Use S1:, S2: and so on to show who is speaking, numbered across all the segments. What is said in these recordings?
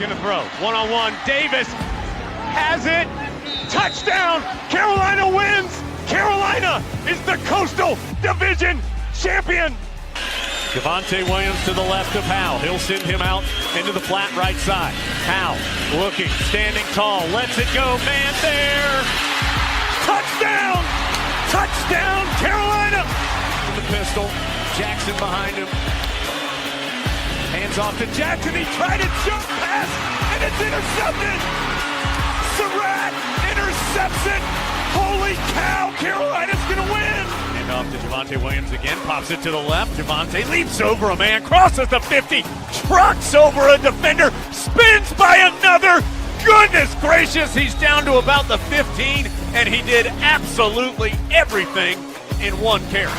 S1: going to throw. One-on-one. Davis has it. Touchdown. Carolina wins. Carolina is the Coastal Division champion. Javonte Williams to the left of Howell. He'll send him out into the flat right side. Howell looking, standing tall, lets it go. Man there. Touchdown! Touchdown, Carolina! The pistol. Jackson behind him. Hands off to Jackson. He tried a jump pass, and it's intercepted. Surratt intercepts it. Holy cow, Carolina's going to win. And off to Javonte Williams again. Pops it to the left. Javonte leaps over a man, crosses the 50, trucks over a defender, spins by another. Goodness gracious, he's down to about the 15, and he did absolutely everything in one carry.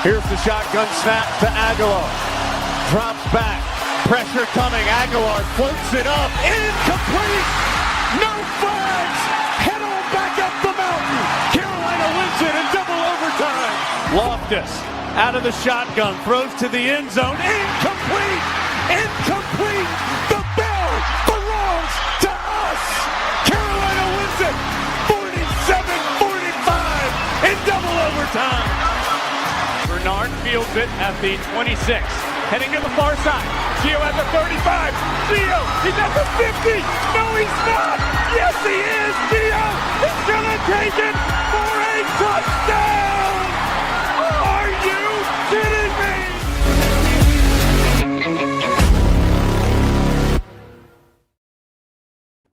S2: Here's the shotgun snap to Aguilar. Drops back. Pressure coming. Aguilar floats it up. Incomplete. No flags. Head on back up the mountain. Carolina wins it in double overtime. Loftus out of the shotgun. Throws to the end zone. Incomplete. Incomplete. The bell belongs to us. Carolina wins it. 47-45 in double overtime.
S1: Bernard fields it at the 26. Heading to the far side. Gio at the 35. Gio, he's at the 50. No, he's not. Yes, he is. Gio is going to take it for a touchdown. Are you kidding me?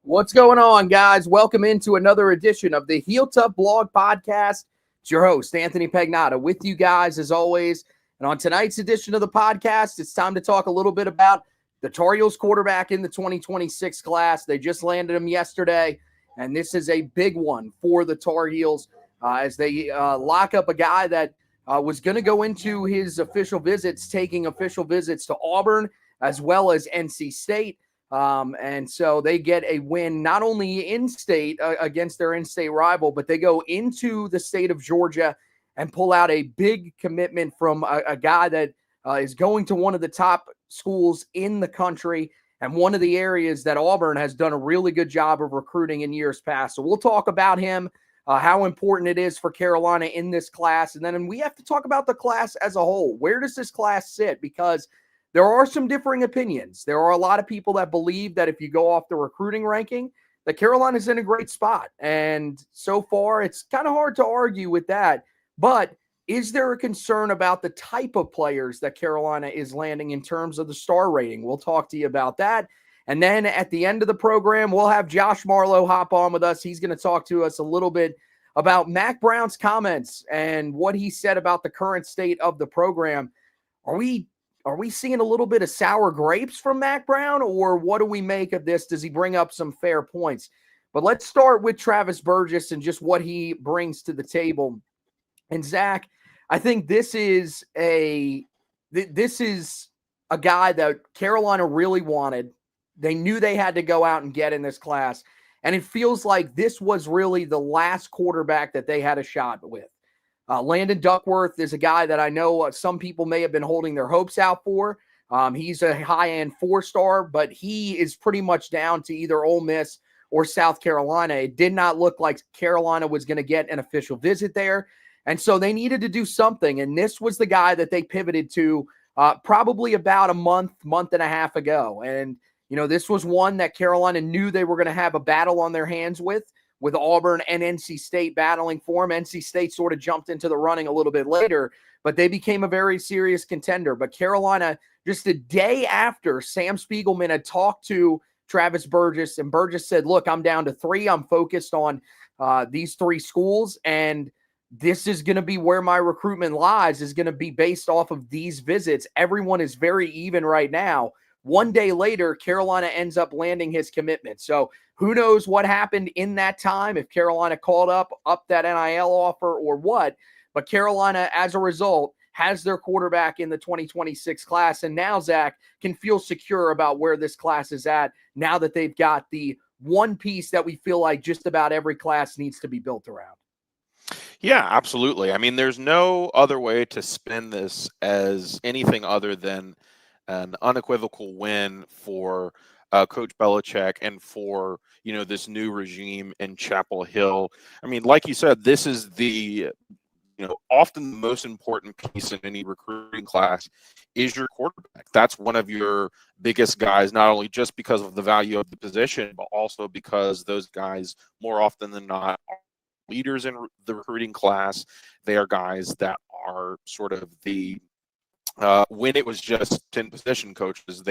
S3: What's going on, guys? Welcome into another edition of the Heel Tough Blog Podcast. It's your host, Anthony Pagnotta, with you guys as always. And on tonight's edition of the podcast, it's time to talk a little bit about the Tar Heels quarterback in the 2026 class. They just landed him yesterday, and this is a big one for the Tar Heels as they lock up a guy that was going to go into his official visits, taking official visits to Auburn as well as NC State. And so they get a win not only in-state against their in-state rival, but they go into the state of Georgia and pull out a big commitment from a guy that is going to one of the top schools in the country and one of the areas that Auburn has done a really good job of recruiting in years past. So we'll talk about him, how important it is for Carolina in this class. And then we have to talk about the class as a whole. Where does this class sit? Because there are some differing opinions. There are a lot of people that believe that if you go off the recruiting ranking, that Carolina's in a great spot. And so far, it's kind of hard to argue with that. But is there a concern about the type of players that Carolina is landing in terms of the star rating? We'll talk to you about that. And then at the end of the program, we'll have Josh Marlowe hop on with us. He's going to talk to us a little bit about Mack Brown's comments and what he said about the current state of the program. Are we seeing a little bit of sour grapes from Mack Brown, or what do we make of this? Does he bring up some fair points? But let's start with Travis Burgess and just what he brings to the table. And Zack, I think this is a guy that Carolina really wanted. They knew they had to go out and get in this class. And it feels like this was really the last quarterback that they had a shot with. Landon Duckworth is a guy that I know some people may have been holding their hopes out for. He's a high-end 4-star, but he is pretty much down to either Ole Miss or South Carolina. It did not look like Carolina was going to get an official visit there. And so they needed to do something. And this was the guy that they pivoted to probably about a month and a half ago. And, you know, this was one that Carolina knew they were going to have a battle on their hands with Auburn and NC State battling for him. NC State sort of jumped into the running a little bit later, but they became a very serious contender. But Carolina, just a day after Sam Spiegelman had talked to Travis Burgess, and Burgess said, look, I'm down to 3. I'm focused on these 3 schools, and this is going to be where my recruitment lies, is going to be based off of these visits. Everyone is very even right now. One day later, Carolina ends up landing his commitment. So who knows what happened in that time, if Carolina called up that NIL offer or what. But Carolina, as a result, has their quarterback in the 2026 class. And now Zack can feel secure about where this class is at now that they've got the one piece that we feel like just about every class needs to be built around.
S4: Yeah, absolutely. I mean, there's no other way to spin this as anything other than an unequivocal win for Coach Belichick and for, this new regime in Chapel Hill. I mean, like you said, this is the, often the most important piece in any recruiting class is your quarterback. That's one of your biggest guys, not only just because of the value of the position, but also because those guys, more often than not, are leaders in the recruiting class. They are guys that are sort of the when it was just 10 position coaches,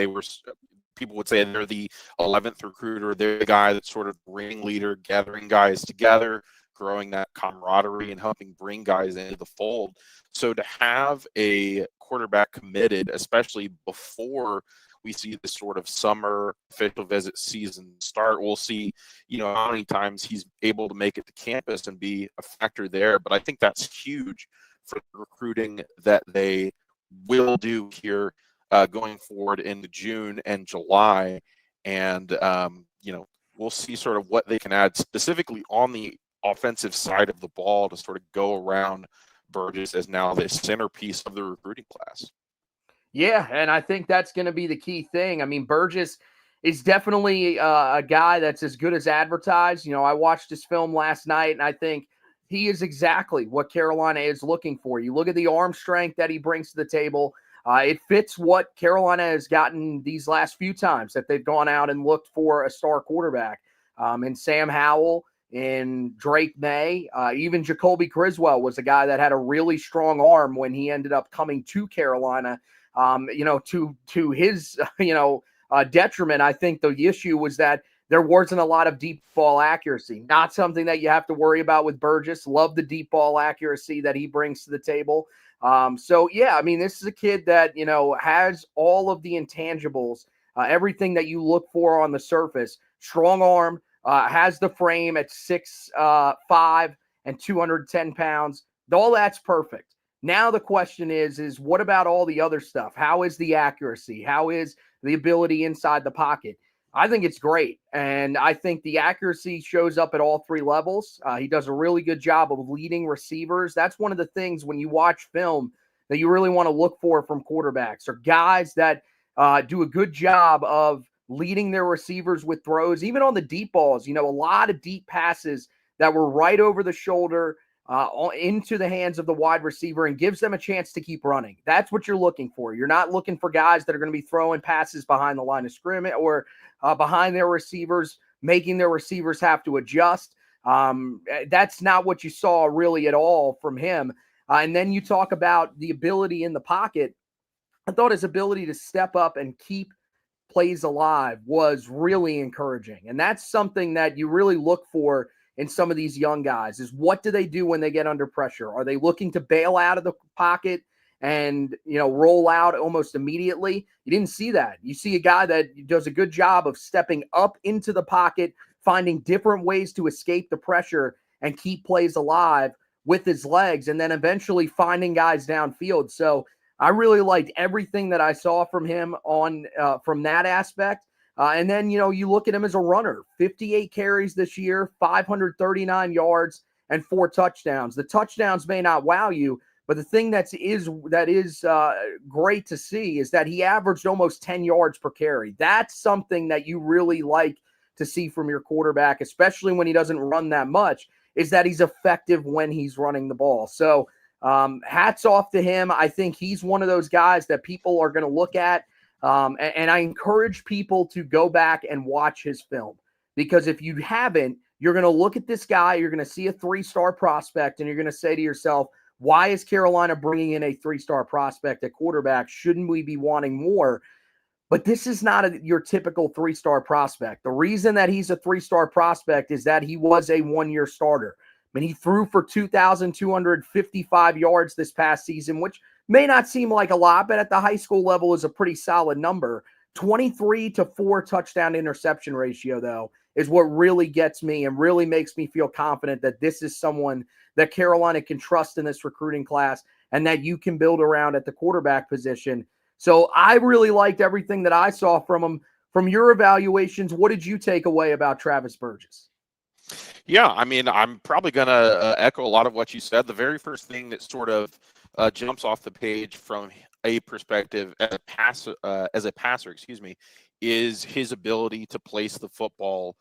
S4: people would say they're the 11th recruiter. They're the guy that's sort of ringleader, gathering guys together, growing that camaraderie and helping bring guys into the fold. So to have a quarterback committed, especially before we see this sort of summer official visit season start, we'll see, how many times he's able to make it to campus and be a factor there. But I think that's huge for the recruiting that they will do here going forward into June and July. And, we'll see sort of what they can add specifically on the offensive side of the ball to sort of go around Burgess as now the centerpiece of the recruiting class.
S3: Yeah, and I think that's going to be the key thing. I mean, Burgess is definitely a guy that's as good as advertised. I watched his film last night, and I think he is exactly what Carolina is looking for. You look at the arm strength that he brings to the table. It fits what Carolina has gotten these last few times that they've gone out and looked for a star quarterback. In Sam Howell, in Drake May, even Jacoby Criswell was a guy that had a really strong arm when he ended up coming to Carolina. To his, detriment, I think the issue was that there wasn't a lot of deep ball accuracy. Not something that you have to worry about with Burgess. Love the deep ball accuracy that he brings to the table. This is a kid that, has all of the intangibles, everything that you look for on the surface. Strong arm, has the frame at 6'5" and 210 pounds. All that's perfect. Now the question is what about all the other stuff? How is the accuracy? How is the ability inside the pocket? I think it's great. And I think the accuracy shows up at all three levels. He does a really good job of leading receivers. That's one of the things when you watch film that you really want to look for from quarterbacks, or guys that do a good job of leading their receivers with throws, even on the deep balls. A lot of deep passes that were right over the shoulder, into the hands of the wide receiver, and gives them a chance to keep running. That's what you're looking for. You're not looking for guys that are going to be throwing passes behind the line of scrimmage or behind their receivers, making their receivers have to adjust. That's not what you saw really at all from him. And then you talk about the ability in the pocket. I thought his ability to step up and keep plays alive was really encouraging. And that's something that you really look for in some of these young guys, is what do they do when they get under pressure? Are they looking to bail out of the pocket and, roll out almost immediately? You didn't see that. You see a guy that does a good job of stepping up into the pocket, finding different ways to escape the pressure and keep plays alive with his legs, and then eventually finding guys downfield. So I really liked everything that I saw from him from that aspect. And then, you look at him as a runner, 58 carries this year, 539 yards, and 4 touchdowns. The touchdowns may not wow you, but the thing that is great to see is that he averaged almost 10 yards per carry. That's something that you really like to see from your quarterback, especially when he doesn't run that much, is that he's effective when he's running the ball. So hats off to him. I think he's one of those guys that people are going to look at. And I encourage people to go back and watch his film, because if you haven't, you're going to look at this guy, you're going to see a 3-star prospect, and you're going to say to yourself, why is Carolina bringing in a 3-star prospect at quarterback? Shouldn't we be wanting more? But this is not your typical 3-star prospect. The reason that he's a 3-star prospect is that he was a 1-year starter. I mean, he threw for 2,255 yards this past season, which may not seem like a lot, but at the high school level is a pretty solid number. 23-4 touchdown interception ratio, though, is what really gets me and really makes me feel confident that this is someone that Carolina can trust in this recruiting class and that you can build around at the quarterback position. So I really liked everything that I saw from him. From your evaluations, what did you take away about Travis Burgess?
S4: Yeah, I mean, I'm probably going to echo a lot of what you said. The very first thing that sort of jumps off the page from a perspective as a passer, is his ability to place the football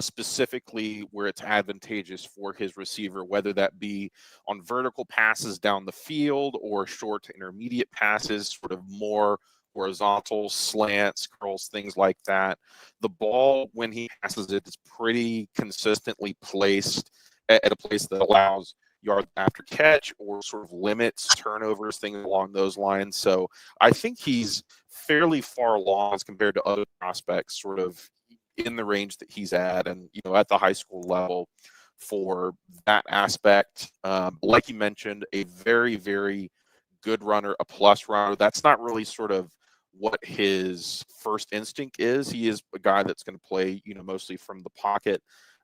S4: specifically where it's advantageous for his receiver, whether that be on vertical passes down the field or short to intermediate passes, sort of more horizontal slants, curls, things like that. The ball, when he passes it, is pretty consistently placed at a place that allows yard after catch or sort of limits turnovers, things along those lines. So I think he's fairly far along as compared to other prospects, sort of in the range that he's at, and at the high school level for that aspect. Like you mentioned, a very, very good runner, a plus runner. That's not really sort of what his first instinct is. He is a guy that's going to play, mostly from the pocket.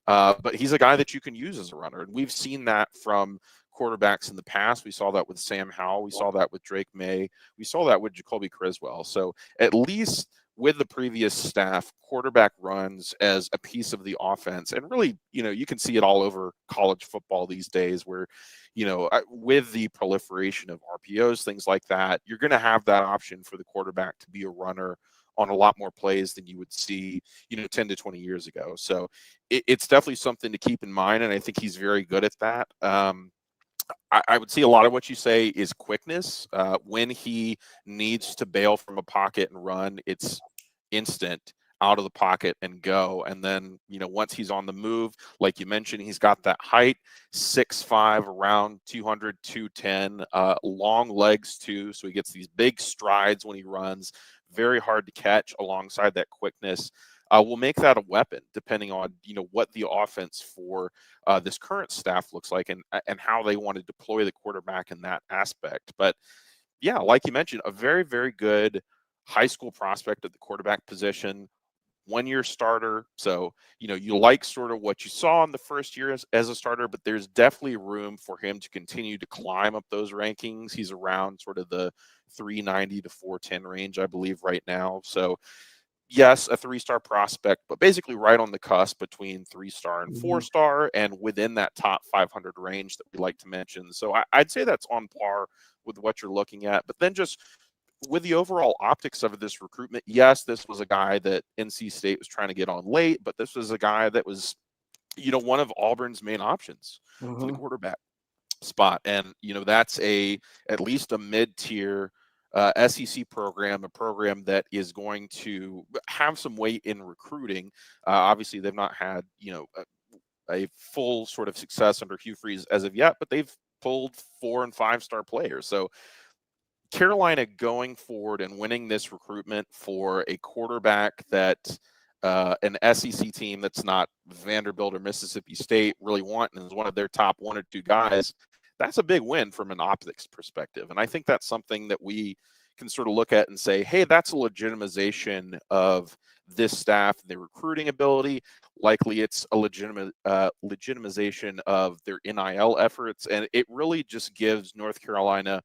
S4: But he's a guy that you can use as a runner. And we've seen that from quarterbacks in the past. We saw that with Sam Howell. We saw that with Drake May. We saw that with Jacoby Criswell. So at least with the previous staff, quarterback runs as a piece of the offense. And really, you can see it all over college football these days where, with the proliferation of RPOs, things like that, you're going to have that option for the quarterback to be a runner on a lot more plays than you would see, 10 to 20 years ago. So it's definitely something to keep in mind. And I think he's very good at that. I would see a lot of what you say is quickness. When he needs to bail from a pocket and run, it's instant out of the pocket and go. And then, once he's on the move, like you mentioned, he's got that height, 6'5", around 200, 210, long legs too. So he gets these big strides when he runs, very hard to catch alongside that quickness. Will make that a weapon depending on, what the offense for this current staff looks like and how they want to deploy the quarterback in that aspect. But yeah, like you mentioned, a very, very good high school prospect at the quarterback position, 1-year starter. So, you like sort of what you saw in the first year as a starter, but there's definitely room for him to continue to climb up those rankings. He's around sort of the 390 to 410 range, I believe, right now. So yes, a 3-star prospect, but basically right on the cusp between 3-star and 4-star, and within that top 500 range that we like to mention. So I'd say that's on par with what you're looking at. But then just with the overall optics of this recruitment, yes, this was a guy that NC State was trying to get on late, but this was a guy that was, one of Auburn's main options for the quarterback spot. And, that's at least a mid-tier SEC program, a program that is going to have some weight in recruiting. Obviously, they've not had, a full sort of success under Hugh Freeze as of yet, but they've pulled 4- and 5-star players. So Carolina going forward and winning this recruitment for a quarterback that an SEC team that's not Vanderbilt or Mississippi State really want and is one of their top 1 or 2 guys, that's a big win from an optics perspective. And I think that's something that we can sort of look at and say, hey, that's a legitimization of this staff, their recruiting ability. Likely it's a legitimization of their NIL efforts. And it really just gives North Carolina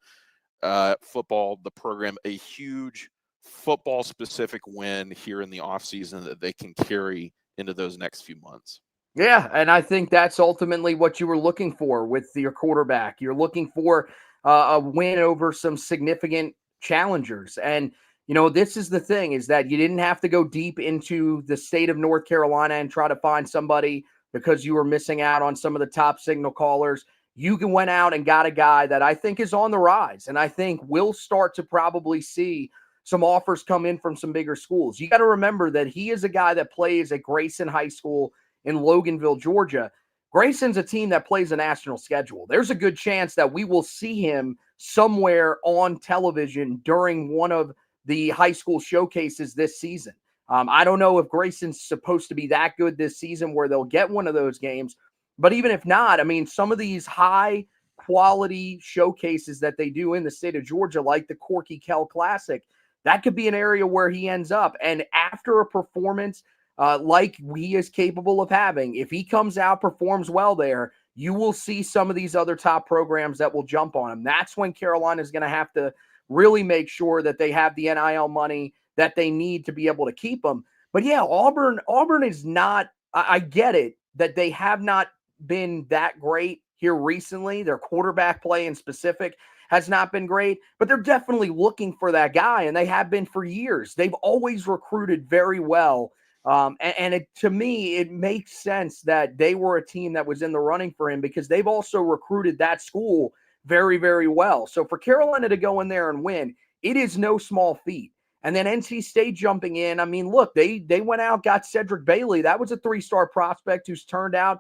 S4: football, the program, a huge football specific win here in the offseason that they can carry into those next few months.
S3: Yeah, and I think that's ultimately what you were looking for with your quarterback. You're looking for a win over some significant challengers. And, this is the thing, is that you didn't have to go deep into the state of North Carolina and try to find somebody because you were missing out on some of the top signal callers. You went out and got a guy that I think is on the rise, and I think we'll start to probably see some offers come in from some bigger schools. You got to remember that he is a guy that plays at Grayson High School in Loganville, Georgia. Grayson's a team that plays a national schedule. There's a good chance that we will see him somewhere on television during one of the high school showcases this season. I don't know if Grayson's supposed to be that good this season where they'll get one of those games. But even if not, I mean, some of these high quality showcases that they do in the state of Georgia, like the Corky Kell Classic, that could be an area where he ends up. And after a performance like he is capable of having, if he comes out, performs well there, you will see some of these other top programs that will jump on him. That's when Carolina is going to have to really make sure that they have the NIL money that they need to be able to keep him. But yeah, Auburn is not, I get it that they have not been that great here recently, their quarterback play in specific. has not been great, but they're definitely looking for that guy, and they have been for years. They've always recruited very well. To me, it makes sense that they were a team that was in the running for him because they've also recruited that school very, very well. So for Carolina to go in there and win, it is no small feat. And then NC State jumping in. I mean, look, they went out, got Cedric Bailey. That was a 3-star prospect who's turned out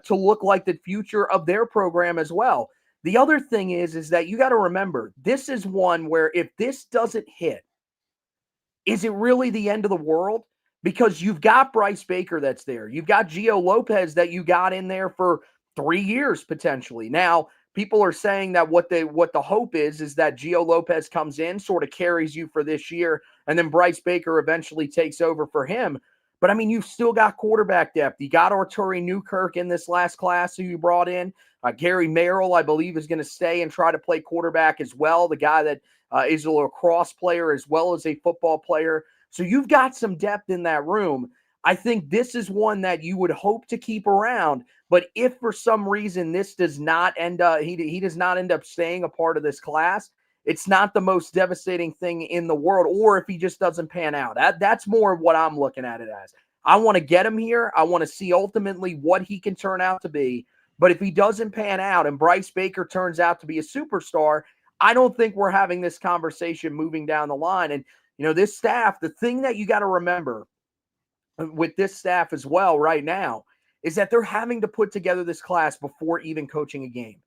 S3: to look like the future of their program as well. The other thing is that you got to remember, this is one where if this doesn't hit, is it really the end of the world? Because you've got Bryce Baker that's there. You've got Gio Lopez that you got in there for 3 years potentially. Now, people are saying that what the hope is that Gio Lopez comes in, sort of carries you for this year, and then Bryce Baker eventually takes over for him. But, I mean, you've still got quarterback depth. You got Arturi Newkirk in this last class who you brought in. Gary Merrill, I believe, is going to stay and try to play quarterback as well, the guy that is a lacrosse player as well as a football player. So you've got some depth in that room. I think this is one that you would hope to keep around. But if for some reason this does not end up, he does not end up staying a part of this class, it's not the most devastating thing in the world. Or if he just doesn't pan out, that's more of what I'm looking at it as. I want to get him here. I want to see ultimately what he can turn out to be. But if he doesn't pan out and Bryce Baker turns out to be a superstar, I don't think we're having this conversation moving down the line. And, you know, this staff, the thing that you got to remember with this staff as well right now is that they're having to put together this class before even coaching a game.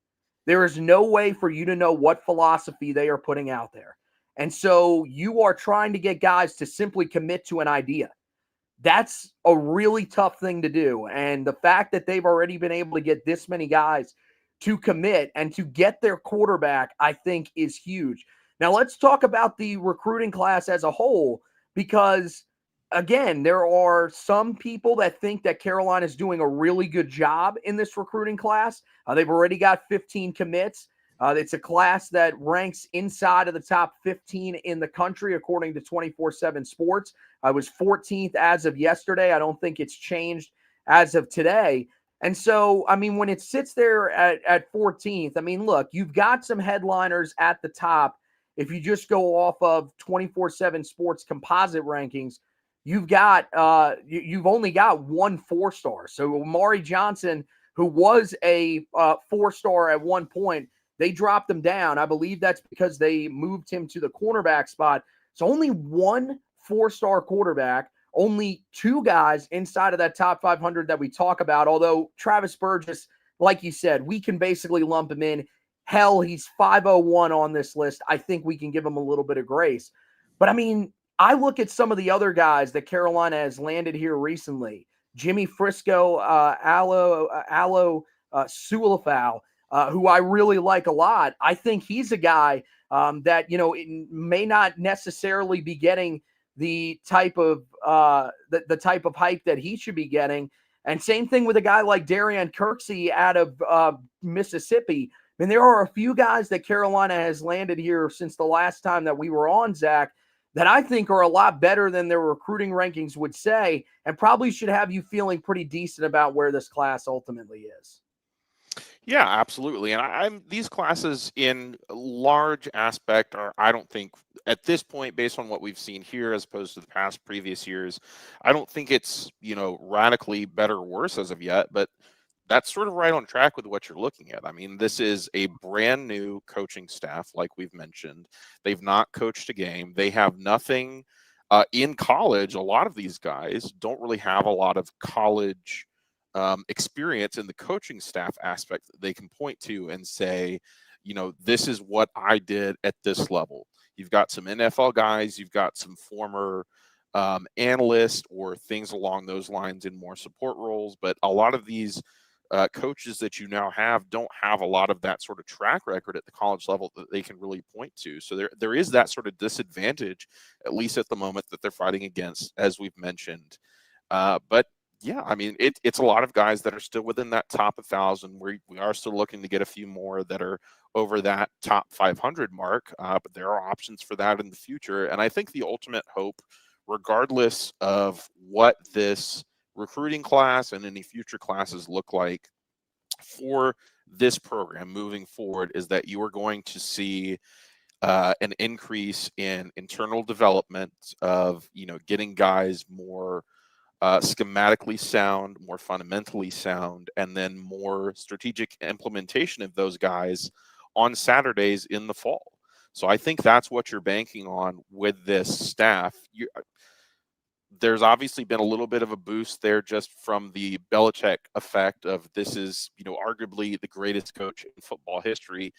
S3: There is no way for you to know what philosophy they are putting out there. And so you are trying to get guys to simply commit to an idea. That's a really tough thing to do. And the fact that they've already been able to get this many guys to commit and to get their quarterback, I think is huge. Now let's talk about the recruiting class as a whole, because again, there are some people that think that Carolina is doing a really good job in this recruiting class. They've already got 15 commits. It's a class that ranks inside of the top 15 in the country, according to 24/7 Sports. I was 14th as of yesterday. I don't think it's changed as of today. And so, I mean, when it sits there at 14th, I mean, look, you've got some headliners at the top. If you just go off of 24/7 Sports composite rankings, you've only got one 4-star. So Amari Johnson, who was a 4-star at one point, they dropped him down. I believe that's because they moved him to the cornerback spot. So only one 4-star quarterback, only 2 guys inside of that top 500 that we talk about. Although Travis Burgess, like you said, we can basically lump him in. Hell, he's 501 on this list. I think we can give him a little bit of grace. But I mean, I look at some of the other guys that Carolina has landed here recently. Jimmy Frisco, Alo Sulafau, who I really like a lot. I think he's a guy that, you know, may not necessarily be getting the type of the type of hype that he should be getting. And same thing with a guy like Darian Kirksey out of Mississippi. I mean, there are a few guys that Carolina has landed here since the last time that we were on, Zach, that I think are a lot better than their recruiting rankings would say, and probably should have you feeling pretty decent about where this class ultimately is.
S4: Yeah, absolutely. And these classes in large aspect are, I don't think at this point, based on what we've seen here, as opposed to the previous years, I don't think it's, you know, radically better or worse as of yet, but that's sort of right on track with what you're looking at. I mean, this is a brand new coaching staff, like we've mentioned. They've not coached a game. They have nothing in college. A lot of these guys don't really have a lot of college experience in the coaching staff aspect that they can point to and say, you know, this is what I did at this level. You've got some NFL guys, you've got some former analysts or things along those lines in more support roles, but a lot of these coaches that you now have don't have a lot of that sort of track record at the college level that they can really point to. So there is that sort of disadvantage, at least at the moment, that they're fighting against, as we've mentioned. But yeah, I mean, it's a lot of guys that are still within that top 1,000. We are still looking to get a few more that are over that top 500 mark, but there are options for that in the future. And I think the ultimate hope, regardless of what this recruiting class and any future classes look like for this program moving forward is that you are going to see an increase in internal development of, getting guys more schematically sound, more fundamentally sound, and then more strategic implementation of those guys on Saturdays in the fall. So I think that's what you're banking on with this staff. There's obviously been a little bit of a boost there just from the Belichick effect of this is, arguably the greatest coach in football history.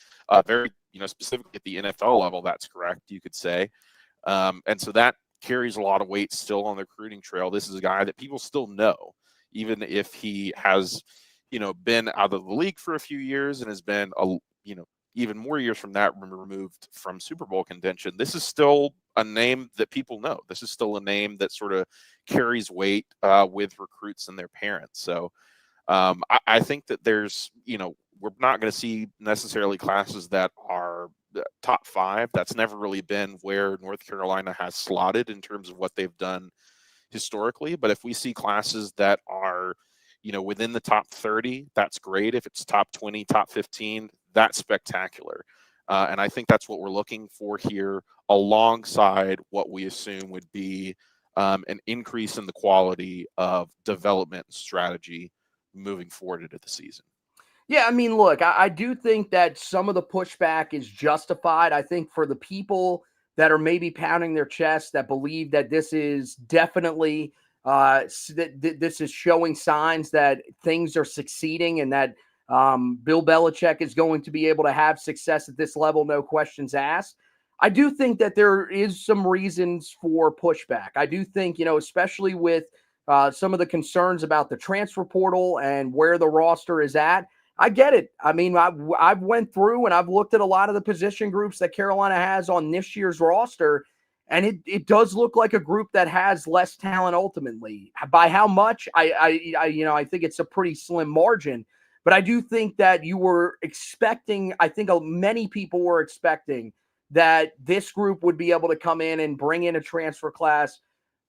S4: Very, specifically at the NFL level, that's correct, you could say. And so that carries a lot of weight still on the recruiting trail. This is a guy that people still know, even if he has, been out of the league for a few years and has been, even more years from that removed from Super Bowl contention. This is still a name that people know. This is still a name that sort of carries weight with recruits and their parents. So I think that there's, we're not going to see necessarily classes that are top 5. That's never really been where North Carolina has slotted in terms of what they've done historically. But if we see classes that are, within the top 30, that's great. If it's top 20, top 15, that's spectacular. And I think that's what we're looking for here, alongside what we assume would be an increase in the quality of development strategy moving forward into the season.
S3: Yeah, I mean, look, I do think that some of the pushback is justified. I think for the people that are maybe pounding their chest that believe that this is definitely this is showing signs that things are succeeding and that Bill Belichick is going to be able to have success at this level, no questions asked. I do think that there is some reasons for pushback. I do think, especially with some of the concerns about the transfer portal and where the roster is at. I get it. I mean, I've went through and I've looked at a lot of the position groups that Carolina has on this year's roster, and it does look like a group that has less talent ultimately. By how much? I think it's a pretty slim margin. But I do think that you were expecting, I think many people were expecting that this group would be able to come in and bring in a transfer class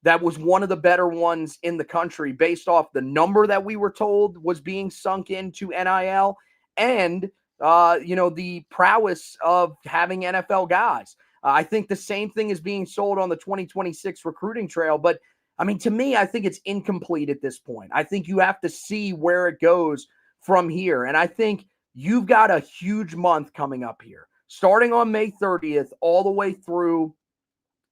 S3: that was one of the better ones in the country based off the number that we were told was being sunk into NIL and, the prowess of having NFL guys. I think the same thing is being sold on the 2026 recruiting trail. But, I mean, to me, I think it's incomplete at this point. I think you have to see where it goes from here. And I think you've got a huge month coming up here, starting on May 30th, all the way through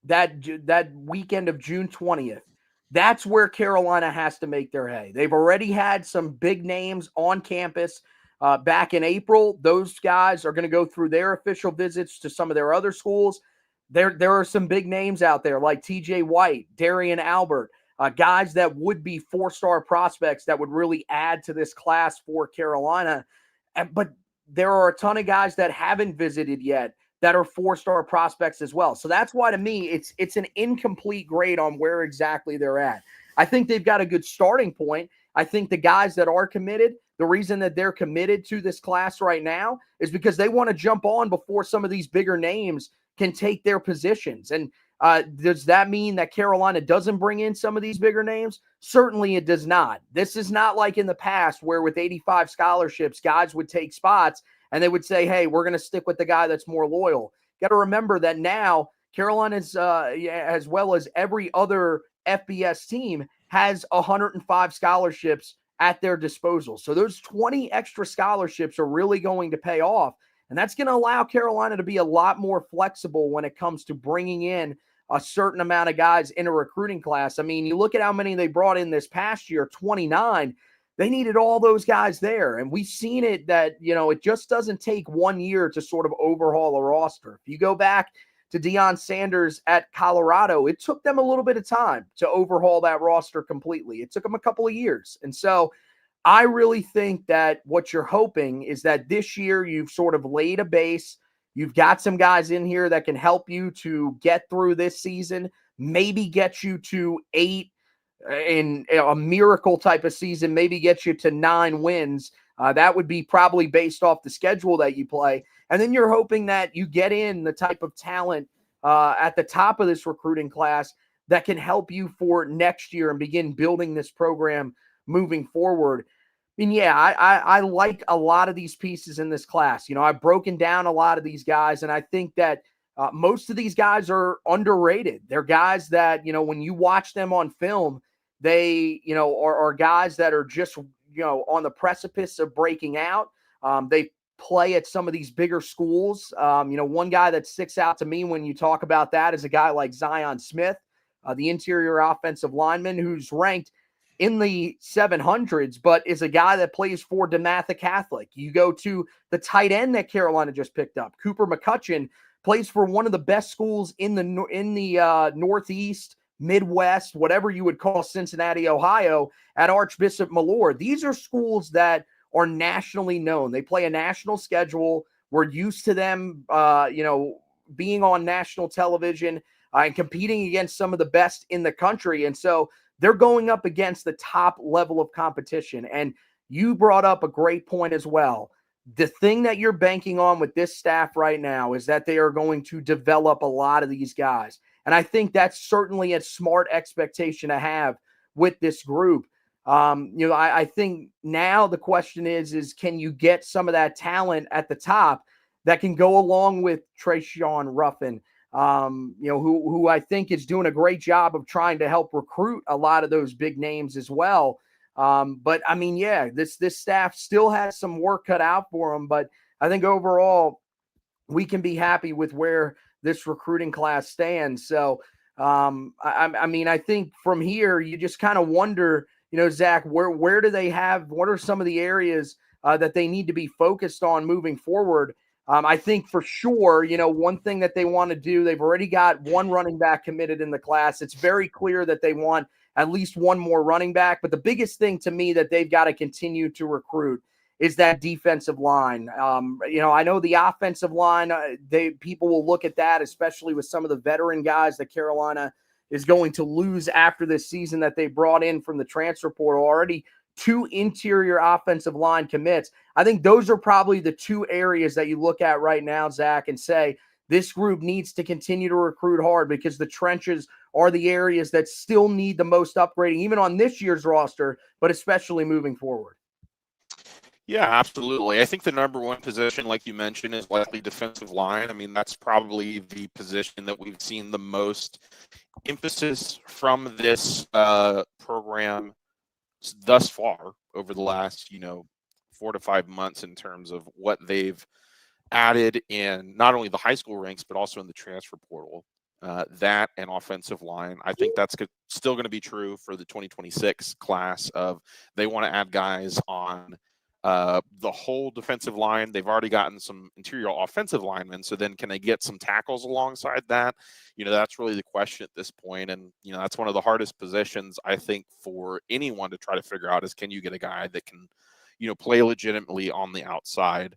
S3: that weekend of June 20th. That's where Carolina has to make their hay. They've already had some big names on campus back in April. Those guys are going to go through their official visits to some of their other schools. There are some big names out there like TJ White, Darian Albert, guys that would be 4-star prospects that would really add to this class for Carolina. But there are a ton of guys that haven't visited yet that are 4-star prospects as well. So that's why, to me, it's an incomplete grade on where exactly they're at. I think they've got a good starting point. I think the guys that are committed, the reason that they're committed to this class right now is because they want to jump on before some of these bigger names can take their positions. And does that mean that Carolina doesn't bring in some of these bigger names? Certainly it does not. This is not like in the past where with 85 scholarships, guys would take spots and they would say, hey, we're going to stick with the guy that's more loyal. Got to remember that now Carolina's, as well as every other FBS team, has 105 scholarships at their disposal. So those 20 extra scholarships are really going to pay off. And that's going to allow Carolina to be a lot more flexible when it comes to bringing in a certain amount of guys in a recruiting class. I mean, you look at how many they brought in this past year, 29. They needed all those guys there. And we've seen it that, it just doesn't take 1 year to sort of overhaul a roster. If you go back to Deion Sanders at Colorado, it took them a little bit of time to overhaul that roster completely. It took them a couple of years. And so I really think that what you're hoping is that this year you've sort of laid a base. You've got some guys in here that can help you to get through this season, maybe get you to 8 in a miracle type of season, maybe get you to 9 wins. That would be probably based off the schedule that you play. And then you're hoping that you get in the type of talent at the top of this recruiting class that can help you for next year and begin building this program moving forward. mean, yeah, I like a lot of these pieces in this class. I've broken down a lot of these guys, and I think that most of these guys are underrated. They're guys that, when you watch them on film, they, are guys that are just, on the precipice of breaking out. They play at some of these bigger schools. One guy that sticks out to me when you talk about that is a guy like Zion Smith, the interior offensive lineman who's ranked in the 700s, but is a guy that plays for DeMatha Catholic. You go to the tight end that Carolina just picked up, Cooper McCutcheon, plays for one of the best schools in the Northeast, Midwest, whatever you would call Cincinnati, Ohio, at Archbishop Malort. These are schools that are nationally known. They play a national schedule. We're used to them, being on national television and competing against some of the best in the country. And so they're going up against the top level of competition. And you brought up a great point as well. The thing that you're banking on with this staff right now is that they are going to develop a lot of these guys. And I think that's certainly a smart expectation to have with this group. I think now the question is can you get some of that talent at the top that can go along with Trayshawn Ruffin, who I think is doing a great job of trying to help recruit a lot of those big names as well. But I mean, yeah, this staff still has some work cut out for them, but I think overall we can be happy with where this recruiting class stands. So, I mean, I think from here, you just kind of wonder, Zack, where do they have, what are some of the areas that they need to be focused on moving forward? I think for sure, one thing that they want to do, they've already got one running back committed in the class. It's very clear that they want at least one more running back. But the biggest thing to me that they've got to continue to recruit is that defensive line. I know the offensive line, people will look at that, especially with some of the veteran guys that Carolina is going to lose after this season that they brought in from the transfer portal. Already 2 interior offensive line commits. I think those are probably the 2 areas that you look at right now, Zack, and say this group needs to continue to recruit hard because the trenches are the areas that still need the most upgrading, even on this year's roster, but especially moving forward.
S4: Yeah, absolutely. I think the number one position, like you mentioned, is likely defensive line. I mean, that's probably the position that we've seen the most emphasis from this program thus far over the last, 4 to 5 months in terms of what they've added in not only the high school ranks, but also in the transfer portal. That and offensive line. I think that's still going to be true for the 2026 class of they want to add guys on the whole defensive line. They've already gotten some interior offensive linemen. So then can they get some tackles alongside that? That's really the question at this point. And, that's one of the hardest positions, I think, for anyone to try to figure out is can you get a guy that can, play legitimately on the outside?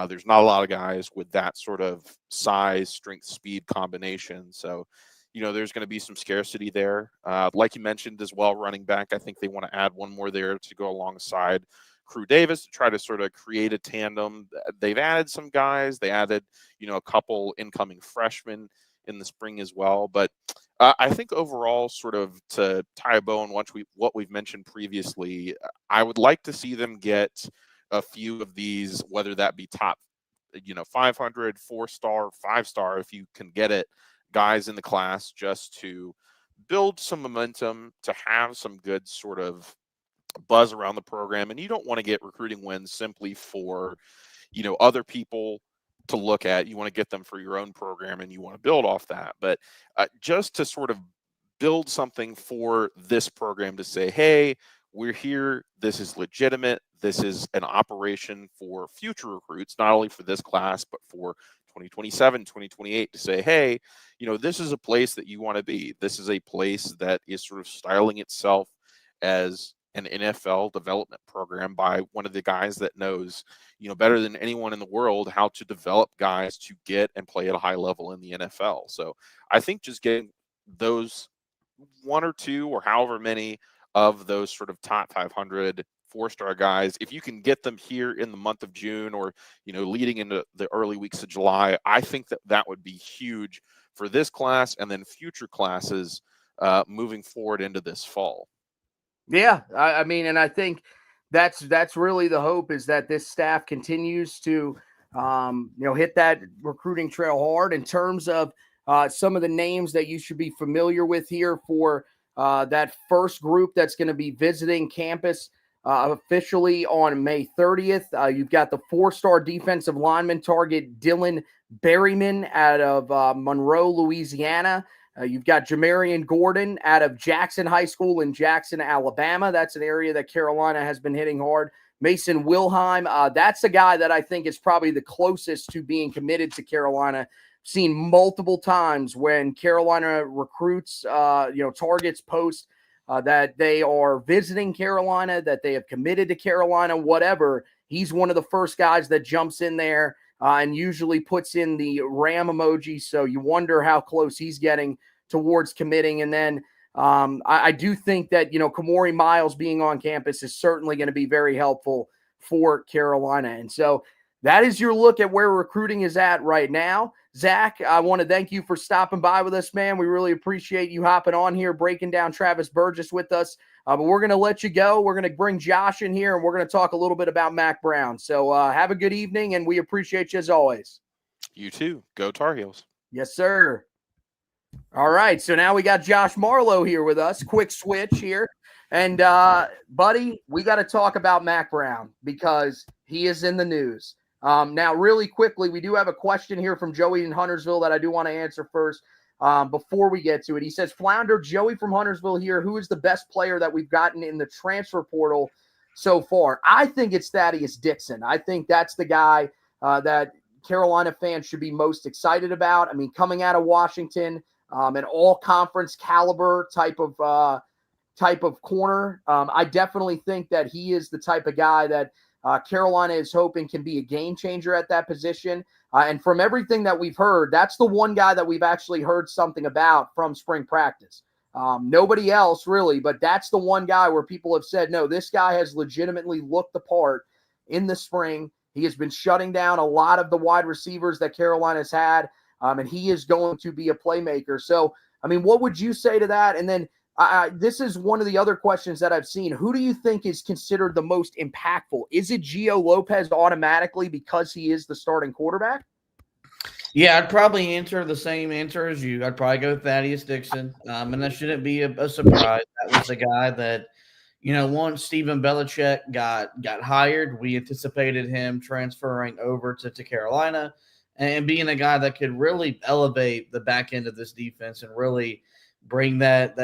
S4: There's not a lot of guys with that sort of size, strength, speed combination. So, there's going to be some scarcity there. Like you mentioned as well, running back, I think they want to add one more there to go alongside Crew Davis to try to sort of create a tandem. They've added some guys. They added, a couple incoming freshmen in the spring as well. But I think overall, sort of to tie a bow on what we've mentioned previously, I would like to see them get a few of these, whether that be top, 500, 4-star, 5-star, if you can get it, guys in the class just to build some momentum, to have some good sort of buzz around the program. And you don't want to get recruiting wins simply for, other people to look at. You want to get them for your own program and you want to build off that. But just to sort of build something for this program to say, hey, we're here. This is legitimate. This is an operation for future recruits, not only for this class, but for 2027, 2028 to say, hey, this is a place that you want to be. This is a place that is sort of styling itself as an NFL development program by one of the guys that knows, better than anyone in the world how to develop guys to get and play at a high level in the NFL. So I think just getting those 1 or 2 or however many of those sort of top 500 4-star guys, if you can get them here in the month of June or, leading into the early weeks of July, I think that would be huge for this class and then future classes moving forward into this fall.
S3: Yeah, I mean, and I think That's really the hope, is that this staff continues to hit that recruiting trail hard. In terms of some of the names that you should be familiar with here for that first group that's going to be visiting campus officially on May 30th. You've got the 4-star defensive lineman target Dylan Berryman out of Monroe, Louisiana. You've got Jamarian Gordon out of Jackson High School in Jackson, Alabama. That's an area that Carolina has been hitting hard. Mason Wilhelm, that's a guy that I think is probably the closest to being committed to Carolina. Seen multiple times when Carolina recruits, targets post that they are visiting Carolina, that they have committed to Carolina, whatever. He's one of the first guys that jumps in there and usually puts in the ram emoji. So you wonder how close he's getting towards committing. And then I do think that, Kamori Miles being on campus is certainly going to be very helpful for Carolina. And so that is your look at where recruiting is at right now. Zach, I want to thank you for stopping by with us, man. We really appreciate you hopping on here, breaking down Travis Burgess with us. But we're going to let you go. We're going to bring Josh in here, and we're going to talk a little bit about Mack Brown. So have a good evening, and we appreciate you as always.
S4: You too. Go Tar Heels.
S3: Yes, sir. All right, so now we got Josh Marlowe here with us. Quick switch here. And, buddy, we got to talk about Mack Brown because he is in the news. Now, really quickly, we do have a question here from Joey in Huntersville that I do want to answer first before we get to it. He says, Flounder, Joey from Huntersville here, who is the best player that we've gotten in the transfer portal so far? I think it's Thaddeus Dixon. I think that's the guy that Carolina fans should be most excited about. I mean, coming out of Washington, an all-conference caliber type of corner. I definitely think that he is the type of guy that Carolina is hoping can be a game changer at that position. And from everything that we've heard, that's the one guy that we've actually heard something about from spring practice. Nobody else really, but that's the one guy where people have said, no, this guy has legitimately looked the part in the spring. He has been shutting down a lot of the wide receivers that Carolina's had, and he is going to be a playmaker. So, I mean, what would you say to that? And then this is one of the other questions that I've seen. Who do you think is considered the most impactful? Is it Gio Lopez automatically because he is the starting quarterback?
S5: Yeah, I'd probably answer the same answer as you. I'd probably go with Thaddeus Dixon. And that shouldn't be a surprise. That was the guy that, once Stephen Belichick got hired, we anticipated him transferring over to Carolina and being a guy that could really elevate the back end of this defense and really bring that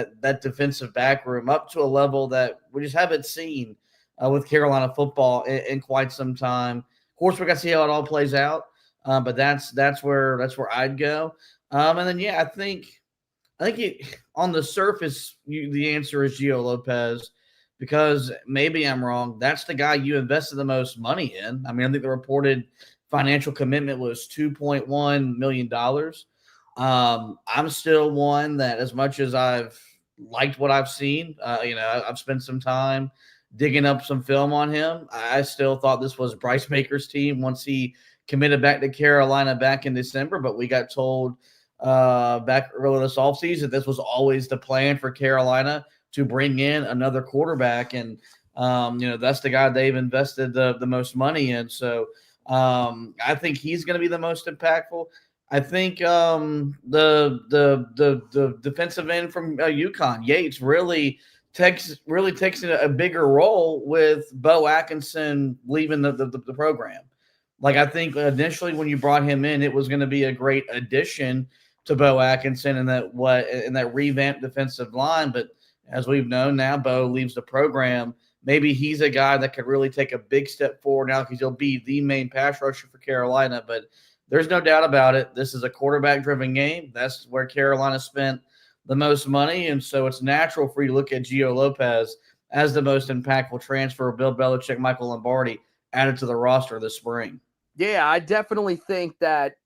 S5: defensive back room up to a level that we just haven't seen with Carolina football in quite some time. Of course, we got to see how it all plays out, but that's where I'd go. And then I think on the surface, the answer is Gio Lopez, because maybe I'm wrong. That's the guy you invested the most money in. I mean, I think the reported financial commitment was $2.1 million. I'm still one that, as much as I've liked what I've seen, I've spent some time digging up some film on him. I still thought this was Bryce Baker's team once he committed back to Carolina back in December, but we got told back early this offseason this was always the plan for Carolina, to bring in another quarterback. And, that's the guy they've invested the most money in. So I think he's going to be the most impactful. I think the defensive end from UConn, Yates, really takes a bigger role with Bo Atkinson leaving the program. Like, I think initially when you brought him in, it was going to be a great addition to Bo Atkinson and that revamped defensive line. But as we've known now, Bo leaves the program. Maybe he's a guy that could really take a big step forward now, because he'll be the main pass rusher for Carolina. But there's no doubt about it. This is a quarterback-driven game. That's where Carolina spent the most money, and so it's natural for you to look at Gio Lopez as the most impactful transfer. Bill Belichick, Michael Lombardi added to the roster this spring.
S3: Yeah, I definitely think that,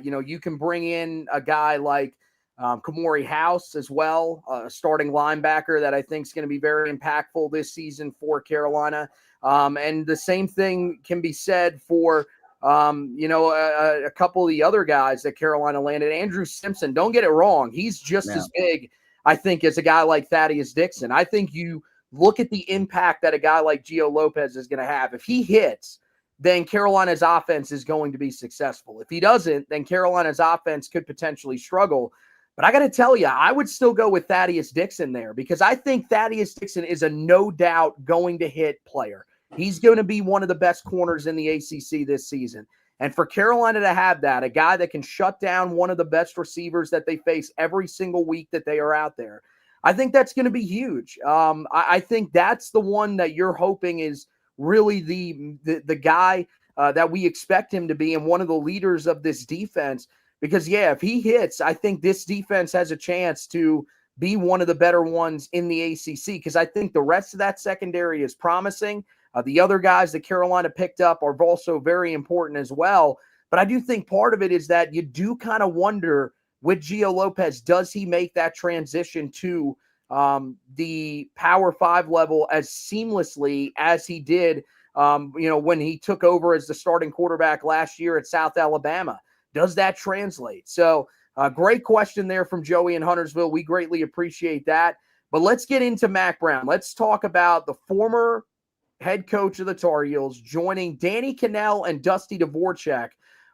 S3: you can bring in a guy like Kamori House as well, a starting linebacker that I think is going to be very impactful this season for Carolina. And the same thing can be said for a couple of the other guys that Carolina landed. Andrew Simpson, don't get it wrong. He's just as big, I think, as a guy like Thaddeus Dixon. I think you look at the impact that a guy like Gio Lopez is going to have. If he hits, then Carolina's offense is going to be successful. If he doesn't, then Carolina's offense could potentially struggle. But I got to tell you, I would still go with Thaddeus Dixon there because I think Thaddeus Dixon is a no doubt going to hit player. He's going to be one of the best corners in the ACC this season. And for Carolina to have that, a guy that can shut down one of the best receivers that they face every single week that they are out there, I think that's going to be huge. I think that's the one that you're hoping is really the guy that we expect him to be and one of the leaders of this defense. Because, yeah, if he hits, I think this defense has a chance to be one of the better ones in the ACC because I think the rest of that secondary is promising. The other guys that Carolina picked up are also very important as well. But I do think part of it is that you do kind of wonder with Gio Lopez, does he make that transition to the Power 5 level as seamlessly as he did, when he took over as the starting quarterback last year at South Alabama? Does that translate? So great question there from Joey in Huntersville. We greatly appreciate that. But let's get into Mack Brown. Let's talk about the former head coach of the Tar Heels joining Danny Cannell and Dusty Dvorak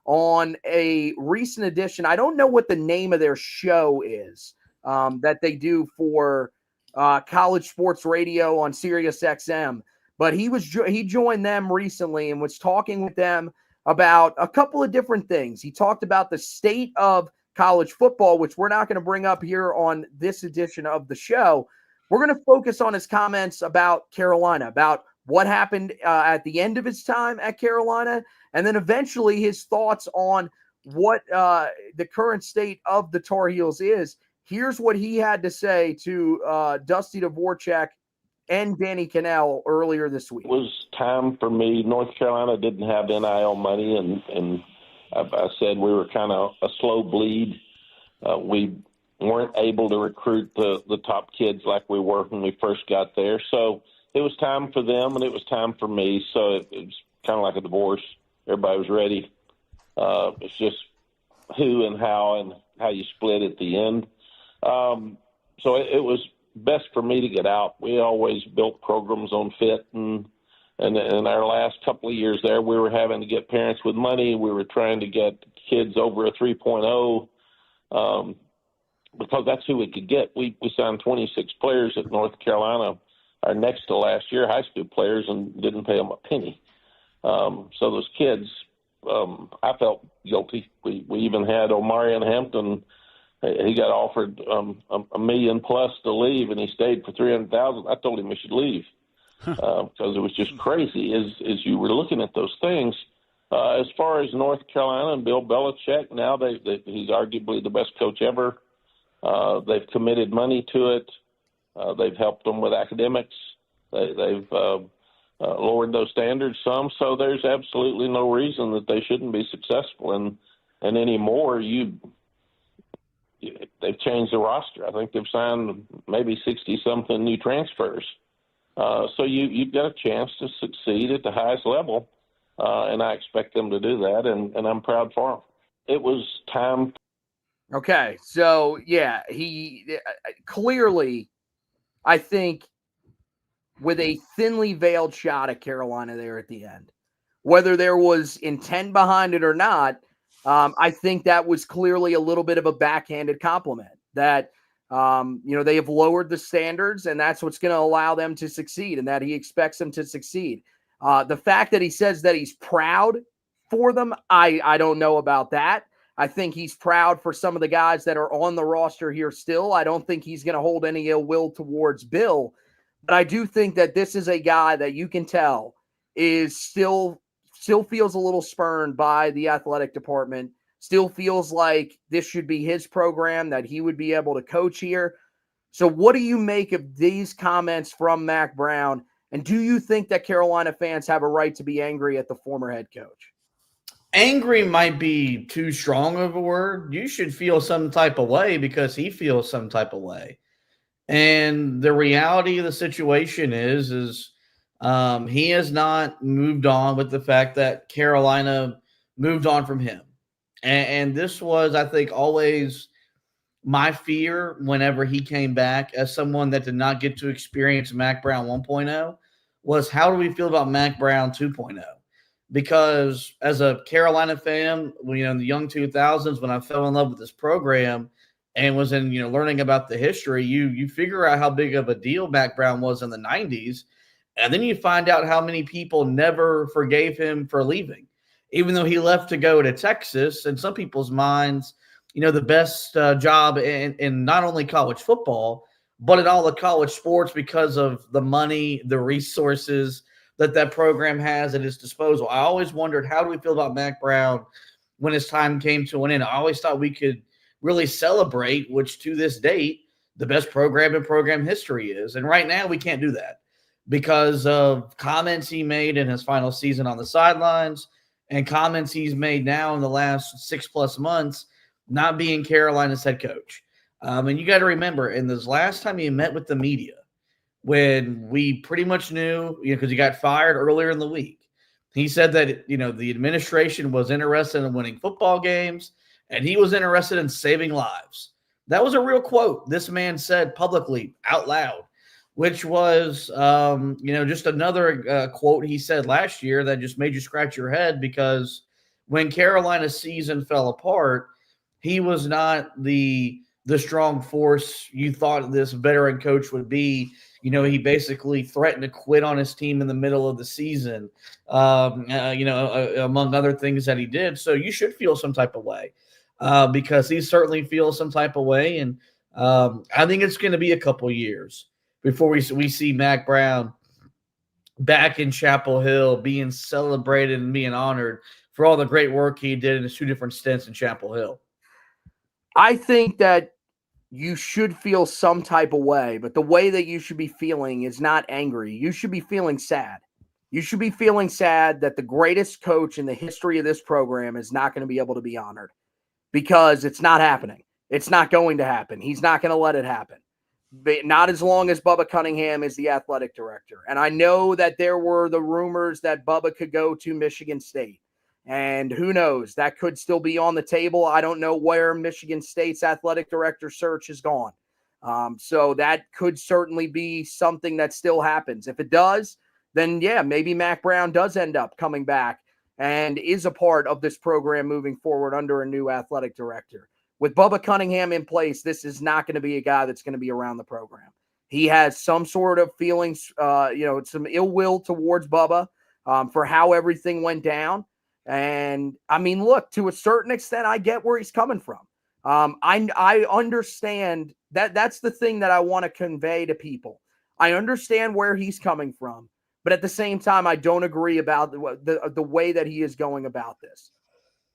S3: on a recent edition. I don't know what the name of their show is that they do for college sports radio on Sirius XM, but he joined them recently and was talking with them about a couple of different things. He talked about the state of college football, which we're not going to bring up here on this edition of the show. We're going to focus on his comments about Carolina, about what happened at the end of his time at Carolina, and then eventually his thoughts on what the current state of the Tar Heels is. Here's what he had to say to Dusty Dvorak and Danny Cannell earlier this week.
S6: It was time for me. North Carolina didn't have NIL money, and I said we were kind of a slow bleed. We weren't able to recruit the top kids like we were when we first got there. So it was time for them, and it was time for me. So it was kind of like a divorce. Everybody was ready. It's just who and how you split at the end. So it was best for me to get out. We always built programs on fit, and in our last couple of years there, we were having to get parents with money. We were trying to get kids over a 3.0 because that's who we could get. We signed 26 players at North Carolina, our next to last year, high school players, and didn't pay them a penny. So those kids, I felt guilty. We even had Omarion Hampton. He got offered $1 million plus to leave, and he stayed for $300,000. I told him he should leave because it was just crazy. As you were looking at those things, as far as North Carolina and Bill Belichick, now he's arguably the best coach ever. They've committed money to it. They've helped them with academics. They've lowered those standards some, so there's absolutely no reason that they shouldn't be successful. And anymore, they've changed the roster. I think they've signed maybe 60-something new transfers. So you've got a chance to succeed at the highest level, and I expect them to do that, and I'm proud for them. It was time.
S3: Okay, so, yeah, he clearly, I think, with a thinly veiled shot at Carolina there at the end, whether there was intent behind it or not, I think that was clearly a little bit of a backhanded compliment that, they have lowered the standards and that's what's going to allow them to succeed and that he expects them to succeed. The fact that he says that he's proud for them, I don't know about that. I think he's proud for some of the guys that are on the roster here still. I don't think he's going to hold any ill will towards Bill, but I do think that this is a guy that you can tell is still feels a little spurned by the athletic department, still feels like this should be his program, that he would be able to coach here. So what do you make of these comments from Mack Brown? And do you think that Carolina fans have a right to be angry at the former head coach?
S5: Angry might be too strong of a word. You should feel some type of way because he feels some type of way. And the reality of the situation is he has not moved on with the fact that Carolina moved on from him. And this was, I think, always my fear whenever he came back as someone that did not get to experience Mack Brown 1.0 was how do we feel about Mack Brown 2.0? Because as a Carolina fan, in the young 2000s, when I fell in love with this program and was in, learning about the history, you figure out how big of a deal Mack Brown was in the 90s. And then you find out how many people never forgave him for leaving, even though he left to go to Texas. In some people's minds, the best job in not only college football, but in all the college sports because of the money, the resources that program has at its disposal. I always wondered, how do we feel about Mack Brown when his time came to an end? I always thought we could really celebrate, which to this date, the best program in program history is. And right now we can't do that because of comments he made in his final season on the sidelines and comments he's made now in the last 6+ months, not being Carolina's head coach. And you got to remember, in this last time he met with the media, when we pretty much knew, because he got fired earlier in the week, he said that, the administration was interested in winning football games and he was interested in saving lives. That was a real quote this man said publicly out loud, which was, just another quote he said last year that just made you scratch your head, because when Carolina's season fell apart, he was not the strong force you thought this veteran coach would be. He basically threatened to quit on his team in the middle of the season, among other things that he did. So you should feel some type of way because he certainly feels some type of way. And I think it's going to be a couple years before we see Mack Brown back in Chapel Hill being celebrated and being honored for all the great work he did in his 2 different stints in Chapel Hill.
S3: I think that you should feel some type of way, but the way that you should be feeling is not angry. You should be feeling sad. You should be feeling sad that the greatest coach in the history of this program is not going to be able to be honored, because it's not happening. It's not going to happen. He's not going to let it happen. But not as long as Bubba Cunningham is the athletic director. And I know that there were the rumors that Bubba could go to Michigan State. And who knows, that could still be on the table. I don't know where Michigan State's athletic director search has gone. So that could certainly be something that still happens. If it does, then yeah, maybe Mack Brown does end up coming back and is a part of this program moving forward under a new athletic director. With Bubba Cunningham in place, this is not going to be a guy that's going to be around the program. He has some sort of feelings, some ill will towards Bubba for how everything went down. And I mean, look, to a certain extent, I get where he's coming from. I understand that. That's the thing that I want to convey to people. I understand where he's coming from, but at the same time, I don't agree about the way that he is going about this.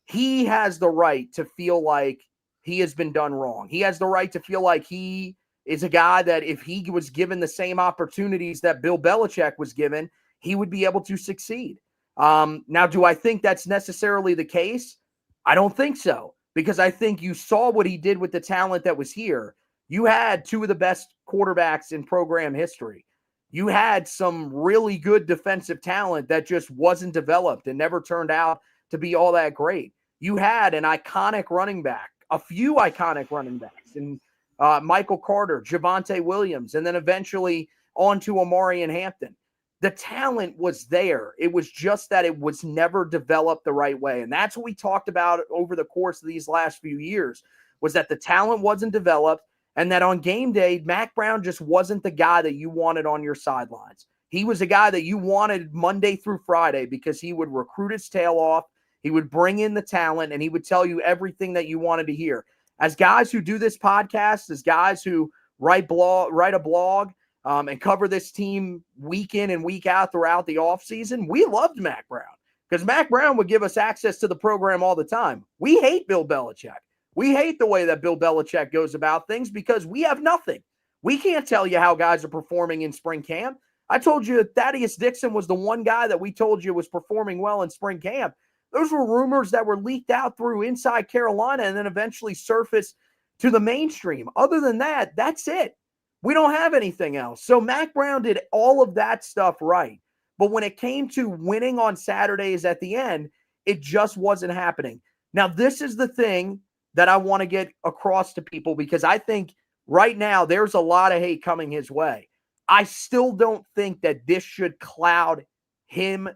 S3: He has the right to feel like he has been done wrong. He has the right to feel like he is a guy that if he was given the same opportunities that Bill Belichick was given, he would be able to succeed. Now, do I think that's necessarily the case? I don't think so, because I think you saw what he did with the talent that was here. You had 2 of the best quarterbacks in program history. You had some really good defensive talent that just wasn't developed and never turned out to be all that great. You had an iconic running back, a few iconic running backs, and Michael Carter, Javonte Williams, and then eventually on to Amari and Hampton. The talent was there. It was just that it was never developed the right way. And that's what we talked about over the course of these last few years, was that the talent wasn't developed and that on game day, Mack Brown just wasn't the guy that you wanted on your sidelines. He was a guy that you wanted Monday through Friday because he would recruit his tail off. He would bring in the talent and he would tell you everything that you wanted to hear. As guys who do this podcast, as guys who write a blog, and cover this team week in and week out throughout the offseason, we loved Mack Brown because Mack Brown would give us access to the program all the time. We hate Bill Belichick. We hate the way that Bill Belichick goes about things because we have nothing. We can't tell you how guys are performing in spring camp. I told you Thaddeus Dixon was the one guy that we told you was performing well in spring camp. Those were rumors that were leaked out through Inside Carolina and then eventually surfaced to the mainstream. Other than that, that's it. We don't have anything else. So Mack Brown did all of that stuff right. But when it came to winning on Saturdays at the end, it just wasn't happening. Now, this is the thing that I want to get across to people, because I think right now there's a lot of hate coming his way. I still don't think that this should cloud him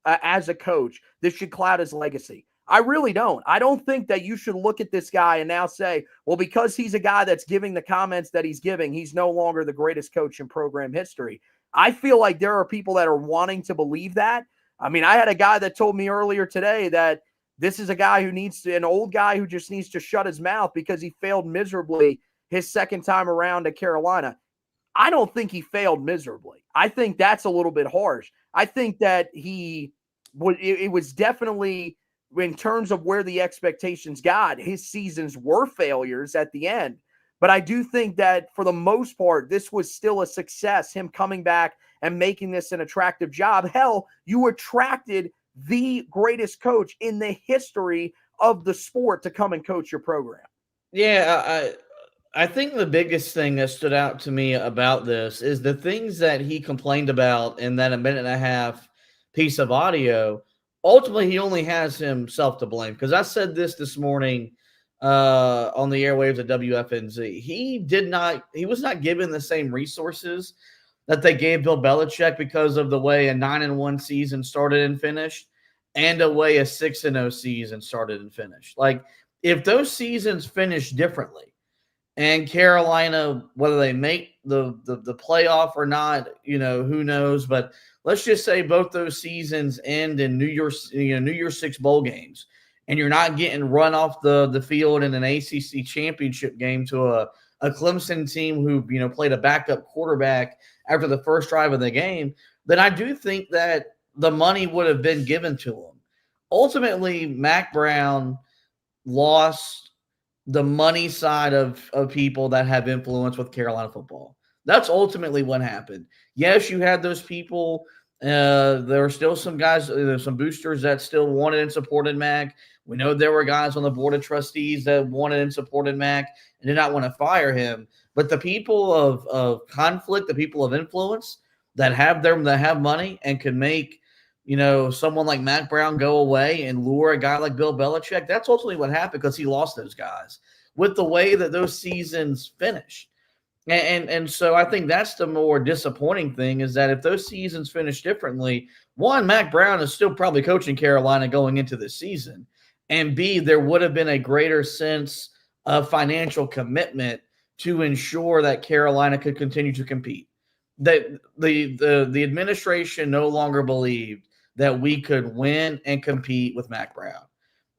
S3: as a coach. This should cloud his legacy. I really don't. I don't think that you should look at this guy and now say, well, because he's a guy that's giving the comments that he's giving, he's no longer the greatest coach in program history. I feel like there are people that are wanting to believe that. I mean, I had a guy that told me earlier today that this is a guy who needs to, an old guy who just needs to shut his mouth because he failed miserably his second time around at Carolina. I don't think he failed miserably. I think that's a little bit harsh. I think that it was definitely, in terms of where the expectations got, his seasons were failures at the end. But I do think that for the most part, this was still a success, him coming back and making this an attractive job. Hell, you attracted the greatest coach in the history of the sport to come and coach your program.
S5: Yeah, I think the biggest thing that stood out to me about this is the things that he complained about in that 1.5-minute piece of audio. Ultimately, he only has himself to blame, because I said this morning on the airwaves at WFNZ. He was not given the same resources that they gave Bill Belichick because of the way a 9-1 season started and finished, and a way a 6-0 season started and finished. Like, if those seasons finished differently, and Carolina, whether they make the playoff or not, who knows? But let's just say both those seasons end in New Year's Six bowl games, and you're not getting run off the field in an ACC championship game to a Clemson team who played a backup quarterback after the first drive of the game, then I do think that the money would have been given to him. Ultimately, Mack Brown lost the money side of people that have influence with Carolina football. That's ultimately what happened. Yes, you had those people. There were still some guys, some boosters that still wanted and supported Mack. We know there were guys on the board of trustees that wanted and supported Mack and did not want to fire him. But the people of conflict, the people of influence that have money and can make someone like Mack Brown go away and lure a guy like Bill Belichick, that's ultimately what happened, because he lost those guys with the way that those seasons finished. And so I think that's the more disappointing thing, is that if those seasons finish differently, one, Mack Brown is still probably coaching Carolina going into this season, and B, there would have been a greater sense of financial commitment to ensure that Carolina could continue to compete. That the administration no longer believed that we could win and compete with Mack Brown.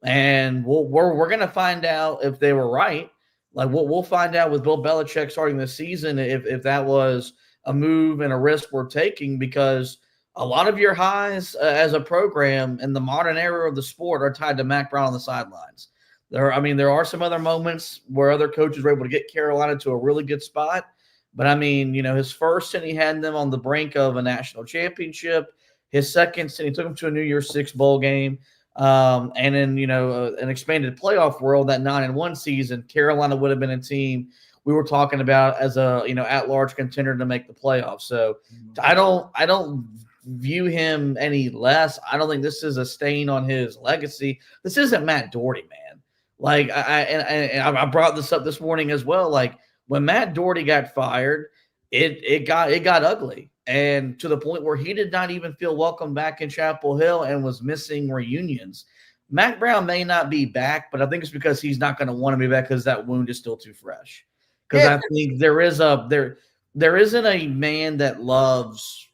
S5: And we're going to find out if they were right. Like, we'll find out with Bill Belichick starting this season if that was a move and a risk we're taking, because a lot of your highs as a program in the modern era of the sport are tied to Mack Brown on the sidelines. There are some other moments where other coaches were able to get Carolina to a really good spot. But, his first stint, he had them on the brink of a national championship. His second stint, he took them to a New Year's Six bowl game. And in, an expanded playoff world, that 9-1 season, Carolina would have been a team we were talking about as a, at-large contender to make the playoffs. So I don't view him any less. I don't think this is a stain on his legacy. This isn't Matt Doherty, man. Like, I brought this up this morning as well. Like, when Matt Doherty got fired, it got ugly. And to the point where he did not even feel welcome back in Chapel Hill and was missing reunions. Mack Brown may not be back, but I think it's because he's not going to want to be back because that wound is still too fresh. Because I think there isn't a man that loves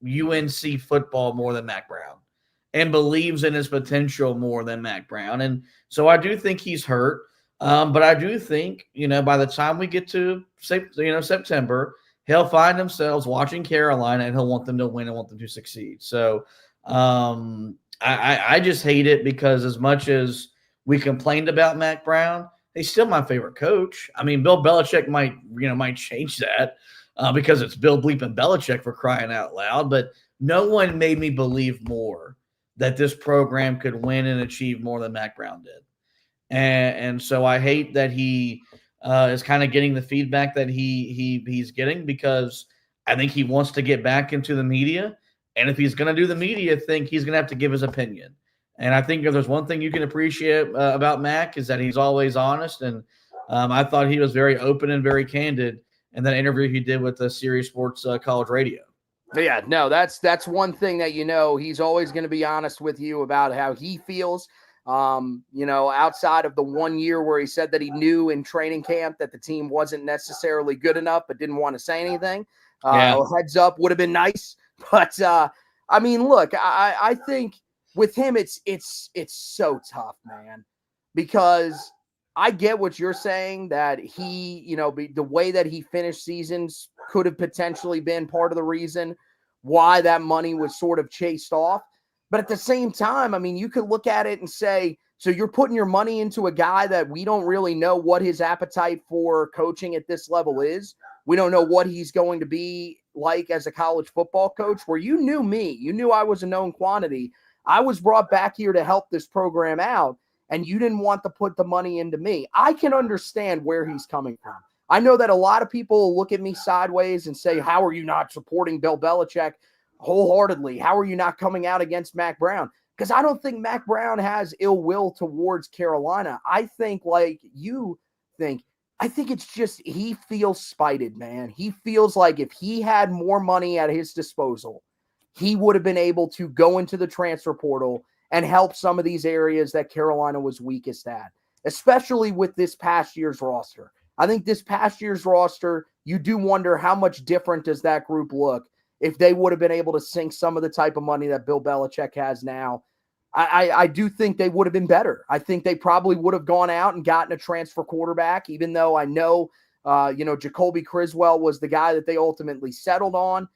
S5: UNC football more than Mack Brown and believes in his potential more than Mack Brown. And so I do think he's hurt. But I do think, by the time we get to September, he'll find himself watching Carolina and he'll want them to win and want them to succeed. So I just hate it, because as much as we complained about Mack Brown, he's still my favorite coach. Bill Belichick might change that because it's Bill bleeping Belichick, for crying out loud. But no one made me believe more that this program could win and achieve more than Mack Brown did. And so I hate that he is kind of getting the feedback that he's getting, because I think he wants to get back into the media. And if he's going to do the media thing, he's going to have to give his opinion. And I think if there's one thing you can appreciate about Mack is that he's always honest. And I thought he was very open and very candid in that interview he did with the Sirius Sports College Radio.
S3: Yeah, no, that's one thing that he's always going to be honest with you about how he feels. Outside of the 1 year where he said that he knew in training camp that the team wasn't necessarily good enough, but didn't want to say anything. Heads up would have been nice. But look, I think with him, it's so tough, man, because I get what you're saying, that he, the way that he finished seasons could have potentially been part of the reason why that money was sort of chased off. But at the same time, you could look at it and say, so you're putting your money into a guy that we don't really know what his appetite for coaching at this level is. We don't know what he's going to be like as a college football coach, where you knew me. You knew I was a known quantity. I was brought back here to help this program out, and you didn't want to put the money into me. I can understand where he's coming from. I know that a lot of people look at me sideways and say, how are you not supporting Bill Belichick wholeheartedly? How are you not coming out against Mack Brown? Because I don't think Mack Brown has ill will towards Carolina. I think, like you think, I think it's just he feels spited, man. He feels like if he had more money at his disposal, he would have been able to go into the transfer portal and help some of these areas that Carolina was weakest at, especially with this past year's roster. I think this past year's roster, you do wonder how much different does that group look if they would have been able to sink some of the type of money that Bill Belichick has now. I do think they would have been better. I think they probably would have gone out and gotten a transfer quarterback, even though I know, Jacoby Criswell was the guy that they ultimately settled on.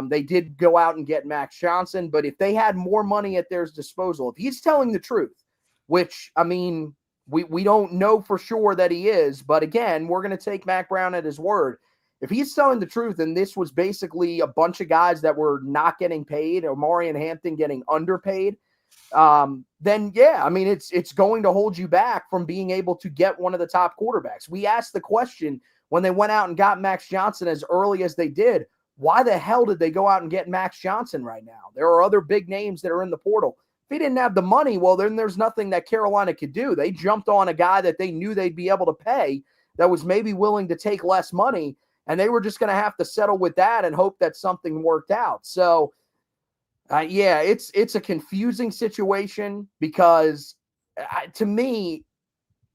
S3: They did go out and get Max Johnson, but if they had more money at their disposal, if he's telling the truth, which, we don't know for sure that he is, but again, we're going to take Mack Brown at his word. If he's telling the truth and this was basically a bunch of guys that were not getting paid, Omari and Hampton getting underpaid, then yeah, it's going to hold you back from being able to get one of the top quarterbacks. We asked the question when they went out and got Max Johnson as early as they did, why the hell did they go out and get Max Johnson right now? There are other big names that are in the portal. If he didn't have the money, well, then there's nothing that Carolina could do. They jumped on a guy that they knew they'd be able to pay that was maybe willing to take less money, and they were just going to have to settle with that and hope that something worked out. So, it's a confusing situation because to me,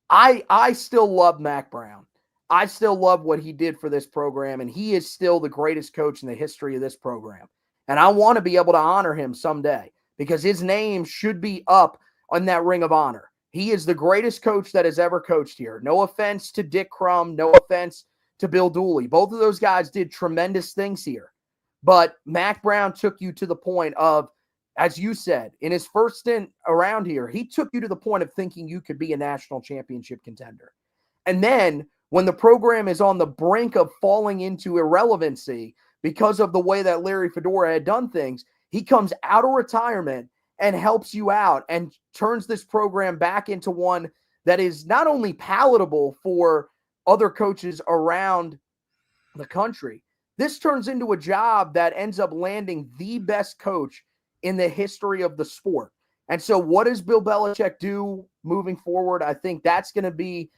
S3: I still love Mack Brown. I still love what he did for this program, and he is still the greatest coach in the history of this program. And I want to be able to honor him someday, because his name should be up on that ring of honor. He is the greatest coach that has ever coached here. No offense to Dick Crum, no offense to Bill Dooley. Both of those guys did tremendous things here. But Mack Brown took you to the point of, as you said, in his first stint around here, he took you to the point of thinking you could be a national championship contender. And then when the program is on the brink of falling into irrelevancy because of the way that Larry Fedora had done things, he comes out of retirement and helps you out and turns this program back into one that is not only palatable for other coaches around the country. This turns into a job that ends up landing the best coach in the history of the sport. And so what does Bill Belichick do moving forward? I think that's going to be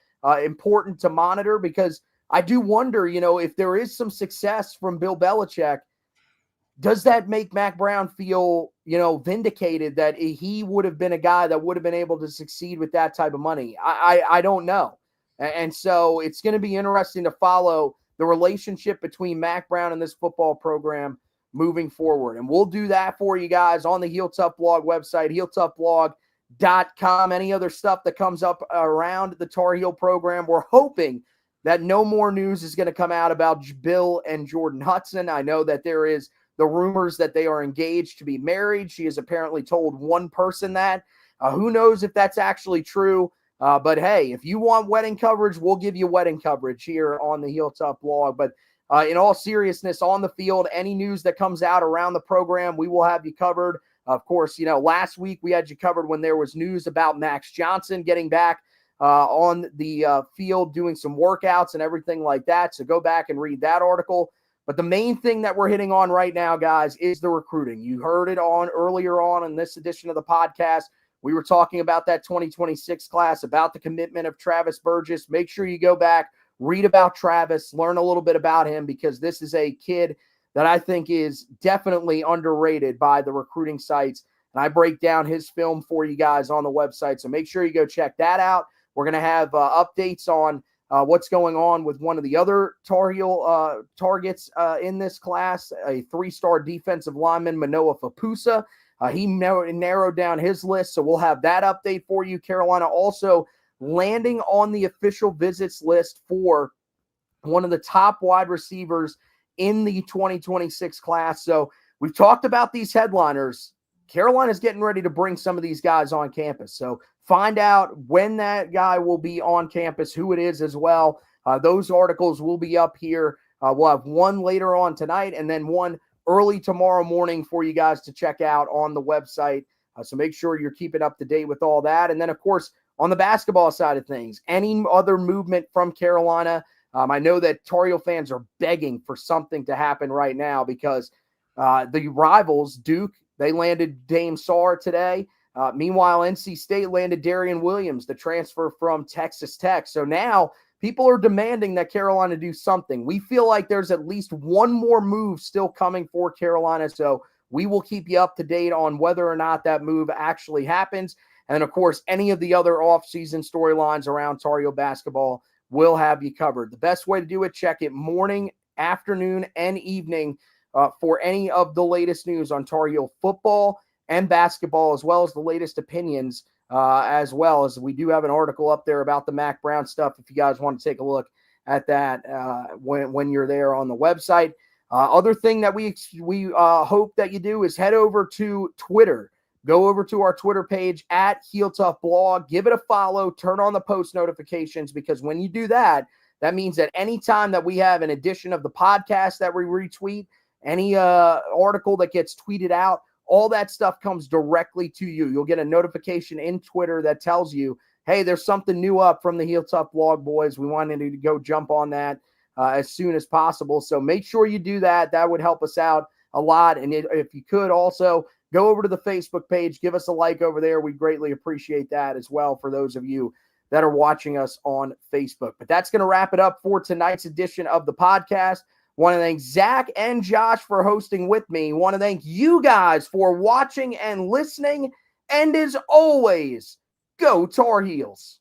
S3: important to monitor, because I do wonder, if there is some success from Bill Belichick, does that make Mack Brown feel, vindicated that he would have been a guy that would have been able to succeed with that type of money? I don't know. And so it's going to be interesting to follow the relationship between Mack Brown and this football program moving forward. And we'll do that for you guys on the Heel Tough Blog website, heeltoughblog.com. Any other stuff that comes up around the Tar Heel program, we're hoping that no more news is going to come out about Bill and Jordan Hudson. I know that there is the rumors that they are engaged to be married. She has apparently told one person that. Who knows if that's actually true? But hey, if you want wedding coverage, we'll give you wedding coverage here on the Heel Tough blog. But in all seriousness, on the field, any news that comes out around the program, we will have you covered. Of course, last week we had you covered when there was news about Max Johnson getting back on the field, doing some workouts and everything like that. So go back and read that article. But the main thing that we're hitting on right now, guys, is the recruiting. You heard it on earlier on in this edition of the podcast. We were talking about that 2026 class, about the commitment of Travis Burgess. Make sure you go back, read about Travis, learn a little bit about him, because this is a kid that I think is definitely underrated by the recruiting sites. And I break down his film for you guys on the website. So make sure you go check that out. We're going to have updates on what's going on with one of the other Tar Heel targets in this class, a 3-star defensive lineman, Manoa Fapusa. He narrowed down his list, so we'll have that update for you. Carolina also landing on the official visits list for one of the top wide receivers in the 2026 class. So we've talked about these headliners. Carolina's getting ready to bring some of these guys on campus. So find out when that guy will be on campus, who it is as well. Those articles will be up here. We'll have one later on tonight and then one early tomorrow morning for you guys to check out on the website. So make sure you're keeping up to date with all that. And then, of course, on the basketball side of things, any other movement from Carolina, I know that Tar Heel fans are begging for something to happen right now because the rivals, Duke, they landed Dame Sarr today. Meanwhile, NC State landed Darian Williams, the transfer from Texas Tech. So now people are demanding that Carolina do something. We feel like there's at least one more move still coming for Carolina. So we will keep you up to date on whether or not that move actually happens. And, of course, any of the other offseason storylines around Tar Heel basketball will have you covered. The best way to do it, check it morning, afternoon, and evening for any of the latest news on Tar Heel football and basketball, as well as the latest opinions, as well as we do have an article up there about the Mack Brown stuff if you guys want to take a look at that when you're there on the website. Other thing that we hope that you do is head over to Twitter. Go over to our Twitter page at Heel Tough Blog. Give it a follow. Turn on the post notifications, because when you do that, that means that anytime that we have an edition of the podcast that we retweet, any article that gets tweeted out, all that stuff comes directly to you. You'll get a notification in Twitter that tells you, hey, there's something new up from the Heel Tough Blog boys. We wanted to go jump on that as soon as possible. So make sure you do that. That would help us out a lot. And if you could also go over to the Facebook page, give us a like over there. We greatly appreciate that as well for those of you that are watching us on Facebook. But that's going to wrap it up for tonight's edition of the podcast. Want to thank Zach and Josh for hosting with me. Want to thank you guys for watching and listening. And as always, go Tar Heels.